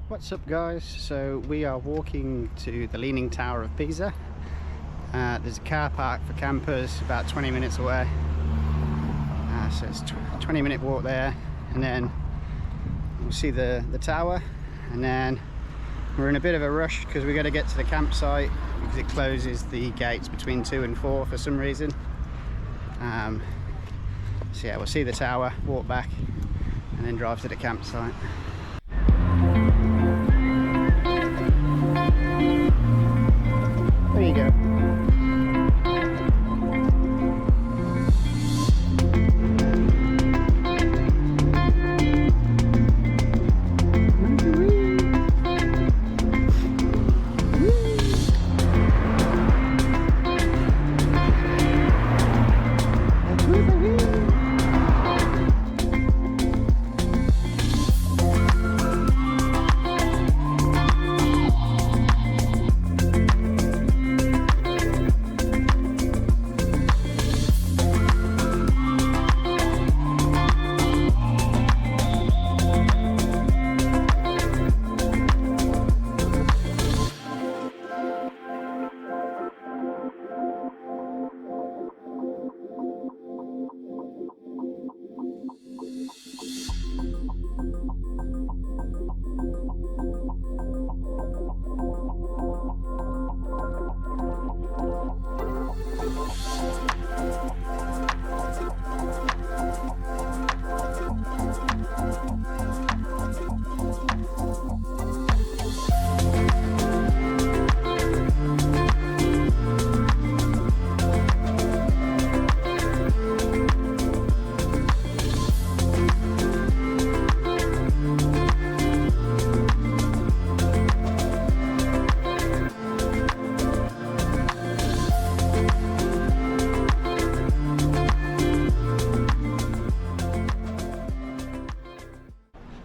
What's up guys? So we are walking to the Leaning Tower of Pisa. There's a car park for campers about 20 minutes away. So it's a 20-minute walk there, and then we'll see the tower, and then we're in a bit of a rush because we got to get to the campsite because it closes the gates between 2 and 4 for some reason. So yeah, we'll see the tower, walk back, and then drive to the campsite. There you go.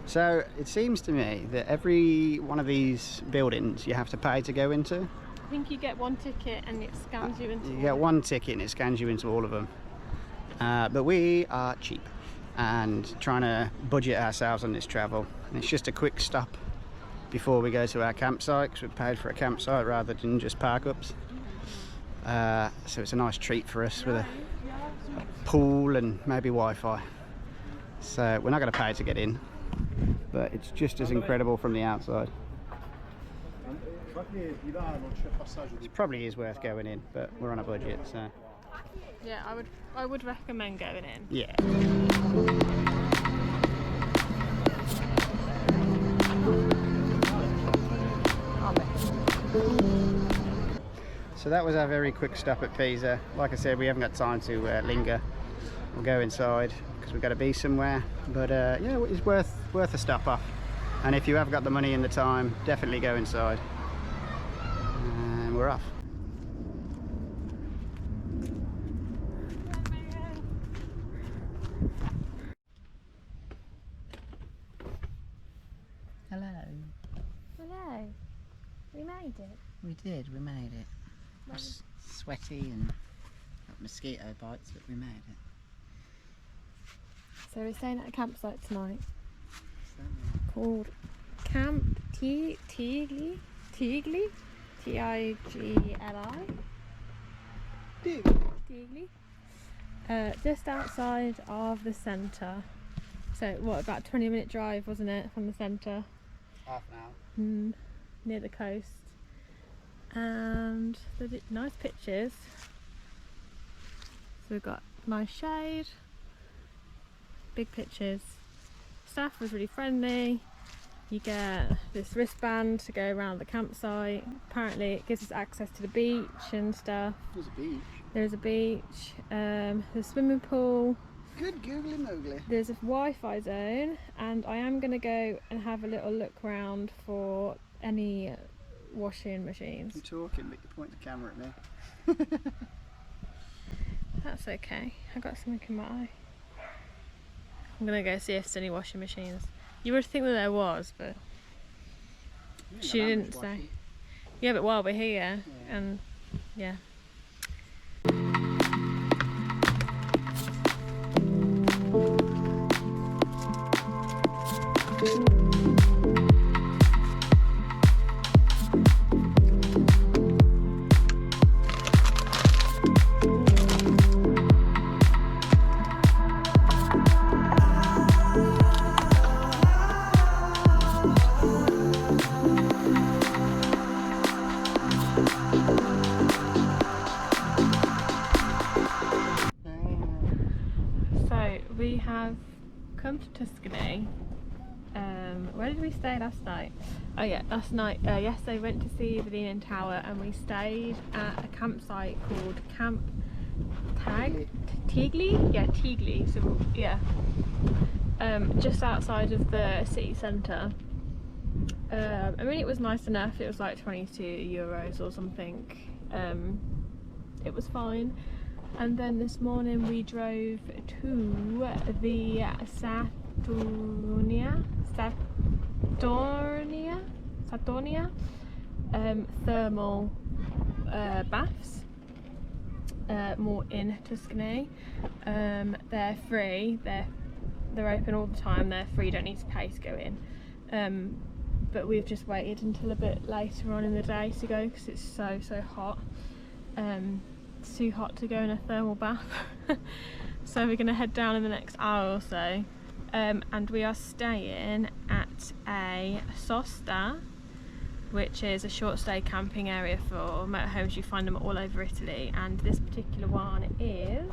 So it seems to me that every one of these buildings you have to pay to go into. I think you get one ticket and it scans you into You get one ticket and it scans you into all of them. But we are cheap and trying to budget ourselves on this travel. And it's just a quick stop before we go to our campsite because we've paid for a campsite rather than just park ups. So it's a nice treat for us with a pool and maybe Wi-Fi. So we're not going to pay to get in, but it's just as incredible from the outside. It probably is worth going in, but we're on a budget, so yeah, I would recommend going in. yeah. So that was our very quick stop at Pisa. Like I said, we haven't got time to linger. We'll go inside because we've got to be somewhere, but yeah, it's worth a stop off. And if you have got the money and the time, definitely go inside. And we're off. Hello. Hello. We made it. We did, we made it. It was sweaty and got mosquito bites, but we made it. So we're staying at a campsite tonight called Camp Tigli, Tigli, Tigli, Tigli, just outside of the centre. So what, about a 20-minute drive, wasn't it, from the centre? Half an hour. Near the coast. And there's nice pictures. So we've got nice shade, big pictures. Staff was really friendly. You get this wristband to go around the campsite. Apparently it gives us access to the beach and stuff. There's a beach. There's a beach, there's a swimming pool. Good googly moogly. There's a Wi-Fi zone, and I am going to go and have a little look around for any washing machines. You're talking, but you point the camera at me. That's okay. I got something in my eye. I'm gonna go see if there's any washing machines. You would think that there was, but She didn't say. Yeah, but while we're here, and yeah. We have come to Tuscany. Where did we stay last night? Oh yeah, last night, yesterday we went to see the Leaning Tower and we stayed at a campsite called Camp Tigli? Yeah, Tigli. So yeah, just outside of the city centre. I mean, it was nice enough. It was like €22 or something. It was fine. And then this morning we drove to the Saturnia thermal baths, more in Tuscany. They're free. They're open all the time. They're free. You don't need to pay to go in. But we've just waited until a bit later on in the day to go because it's so hot. It's too hot to go in a thermal bath. So we're going to head down in the next hour or so, and we are staying at a sosta, which is a short stay camping area for motorhomes. You find them all over Italy, and this particular one is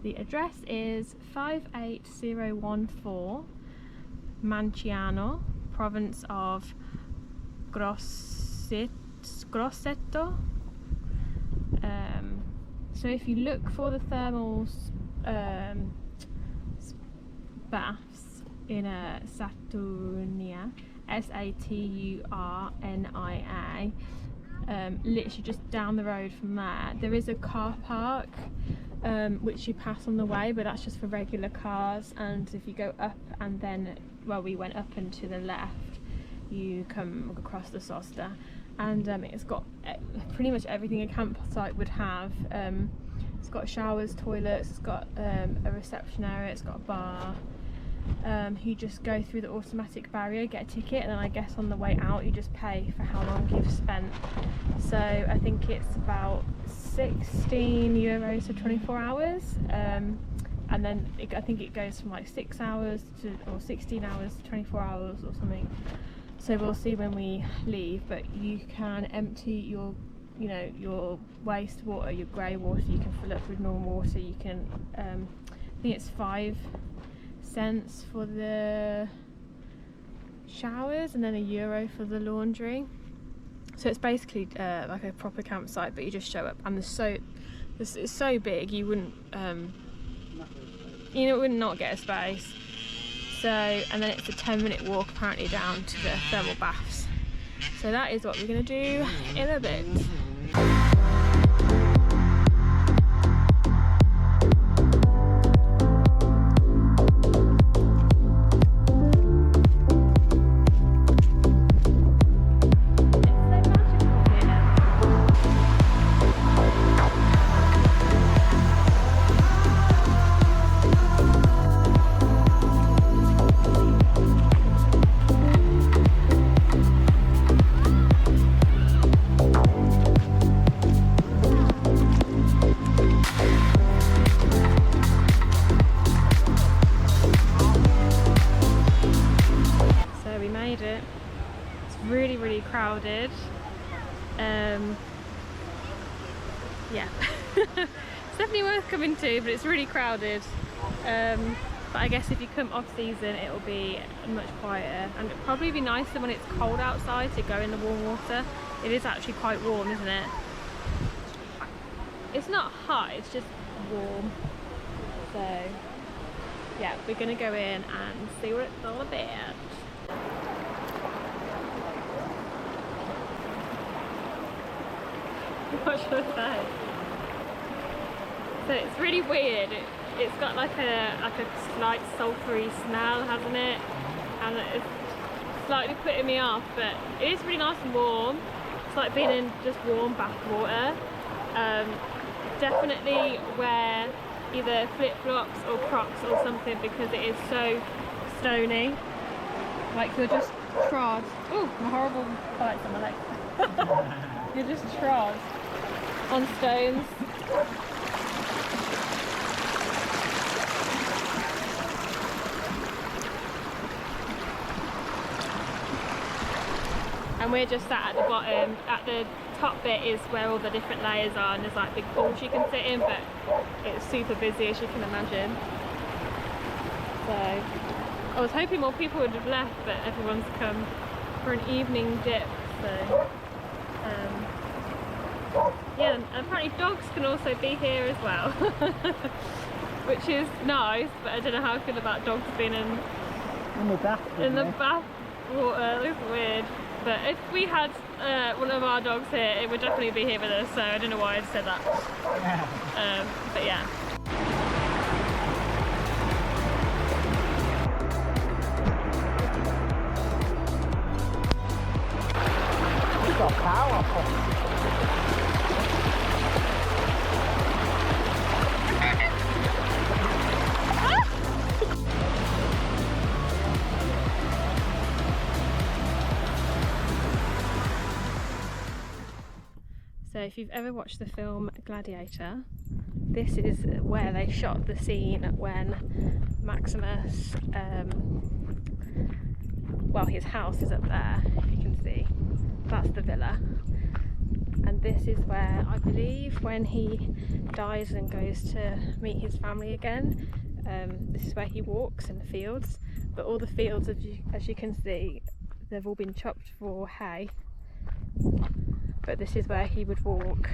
the address is 58014 Manciano, province of Grosseto. So if you look for the thermal baths in Saturnia, Saturnia, literally just down the road from there is a car park which you pass on the way, but that's just for regular cars. And if you go up and then, well, we went up and to the left, you come across the sosta, and it's got pretty much everything a campsite would have. It's got showers, toilets, it's got a reception area, it's got a bar. You just go through the automatic barrier, get a ticket, and then I guess on the way out you just pay for how long you've spent. So I think it's about €16 for 24 hours, and then I think it goes from like 6 hours to, or 16 hours to 24 hours or something. So we'll see when we leave, but you can empty your, your wastewater, your grey water, you can fill up with normal water. You can, I think it's 5 cents for the showers and then €1 for the laundry. So it's basically like a proper campsite, but you just show up, and it's so big you wouldn't, it would not get a space. So, and then it's a 10-minute walk apparently down to the thermal baths. So that is what we're going to do in a bit. Really crowded. Yeah. It's definitely worth coming to, but it's really crowded. But I guess if you come off season it'll be much quieter, and it'll probably be nicer when it's cold outside to go in the warm water. It is actually quite warm, isn't it? It's not hot, it's just warm. So yeah, we're gonna go in and see what it's all about. What should I say? So it's really weird. it's got like a slight sulphury smell, hasn't it? And it's slightly putting me off, but it is really nice and warm. It's like being in just warm bath water. Definitely wear either flip-flops or Crocs or something because it is so stony. Like you're just trod. Ooh, my horrible bites on my leg. You're just trod on stones. And we're just sat at the bottom. At the top bit is where all the different layers are, and there's like big pools you can sit in, but it's super busy, as you can imagine. So I was hoping more people would have left, but everyone's come for an evening dip. So yeah, and apparently dogs can also be here as well, which is nice. But I don't know how I feel about dogs being in the bath. In the bath water. It's weird. But if we had one of our dogs here, it would definitely be here with us, so I don't know why I said that. But yeah. We've got power. So if you've ever watched the film Gladiator, this is where they shot the scene when Maximus, well, his house is up there, if you can see. That's the villa. And this is where, I believe, when he dies and goes to meet his family again, this is where he walks in the fields. But all the fields, as you can see, they've all been chopped for hay. But this is where he would walk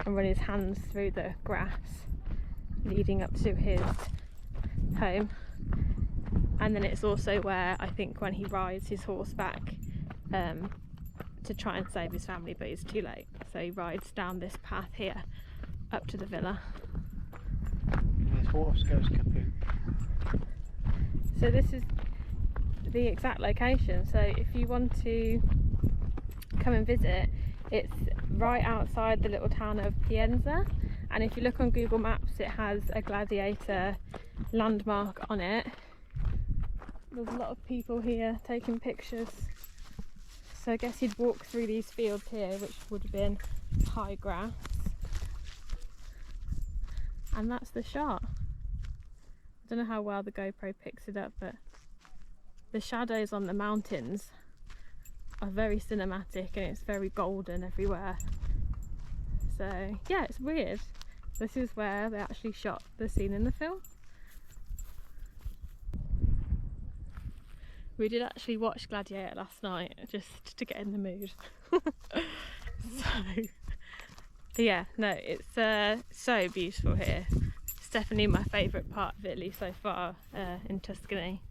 and run his hands through the grass leading up to his home. And then it's also where, I think, when he rides his horse back to try and save his family, but it's too late, so he rides down this path here up to the villa. His horse goes kaput. So this is the exact location, so if you want to come and visit, it's right outside the little town of Pienza, and if you look on Google Maps, it has a Gladiator landmark on it. There's a lot of people here taking pictures, so I guess you'd walk through these fields here, which would have been high grass, and that's the shot. I don't know how well the GoPro picks it up, but the shadows on the mountains are very cinematic and it's very golden everywhere. So yeah, it's weird. This is where they actually shot the scene in the film. We did actually watch Gladiator last night just to get in the mood. So yeah, no, it's so beautiful here. It's definitely my favourite part of Italy so far, in Tuscany.